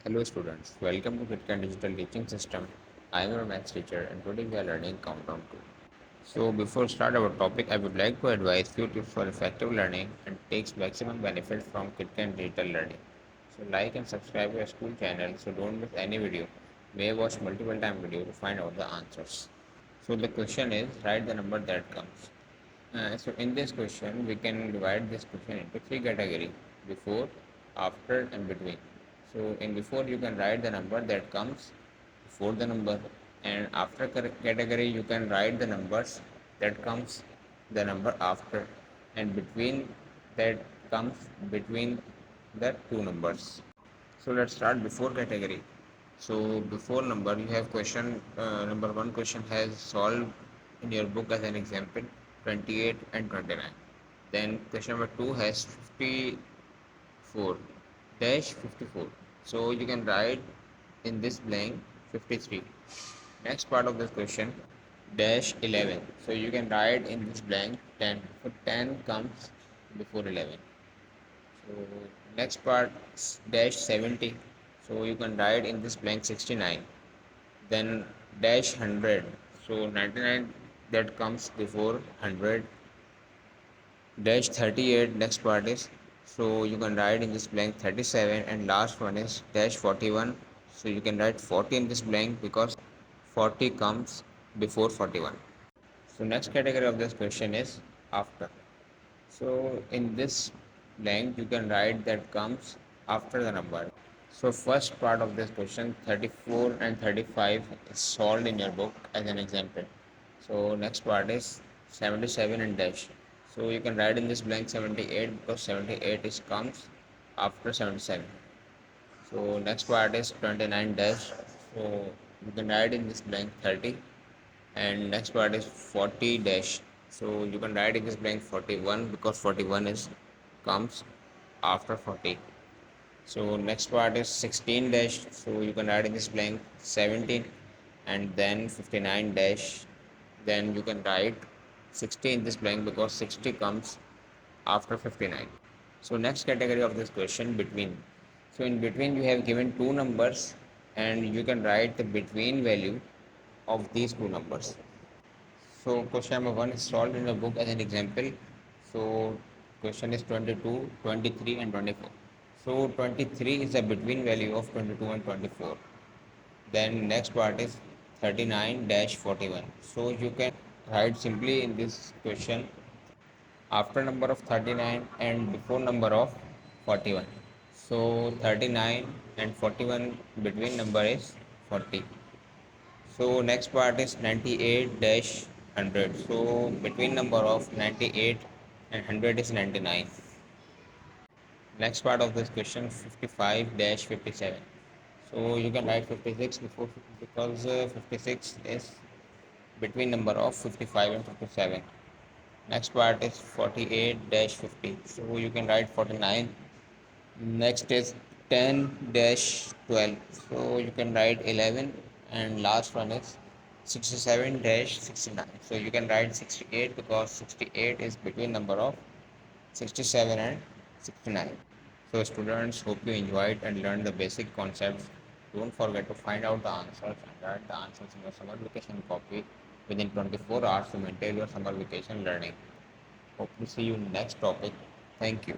Hello students, welcome to KitKat Digital Teaching System. I am your maths teacher and today we are learning Countdown 2. So before start our topic, I would like to advise few tips for effective learning and takes maximum benefit from KitKat Digital Learning. So like and subscribe to our school channel so don't miss any video. May watch multiple time video to find out the answers. So the question is write the number that comes. So in this question, we can divide this question into three categories: before, after, and between. So in before, you can write the number that comes before the number, and after category, you can write the numbers that comes the number after, and between that comes between the two numbers. So let's start before category. So before number, you have question number one question has solved in your book as an example 28 and 29. Then question number two has 54 dash 54. So you can write in this blank 53. Next part of this question dash 11. So you can write in this blank 10. So 10 comes before 11. So next part dash 70. So you can write in this blank 69. Then dash 100. So 99 that comes before 100. Dash 38 next part is, so you can write in this blank 37, and last one is dash 41. So you can write 40 in this blank because 40 comes before 41. So next category of this question is after. So in this blank you can write that comes after the number. So first part of this question 34 and 35 is solved in your book as an example. So next part is 77 and dash. So you can write in this blank 78 because 78 is comes after 77. So next part is 29 dash. So you can write in this blank 30, and next part is 40 dash. So you can write in this blank 41 because 41 is comes after 40. So next part is 16 dash. So you can write in this blank 17, and then 59 dash. Then you can write 60 in this blank because 60 comes after 59. So next category of this question between. So in between you have given two numbers and you can write the between value of these two numbers. So question number one is solved in the book as an example. So question is 22, 23 and 24. So 23 is the between value of 22 and 24. Then next part is 39 dash 41. So you can write simply in this question after number of 39 and before number of 41. So 39 and 41 between number is 40. So next part is 98 dash 100. So between number of 98 and 100 is 99. Next part of this question 55 dash 57. So you can write 56 before because 56 is between number of 55 and 57. Next part is 48 dash 50. So you can write 49. Next is 10 dash 12. So you can write 11, and last one is 67 dash 69. So you can write 68 because 68 is between number of 67 and 69. So students, hope you enjoyed and learned the basic concepts. Don't forget to find out the answers and write the answers in your summer vacation copy within 24 hours to maintain your summer vacation learning. Hope to see you in next topic. Thank you.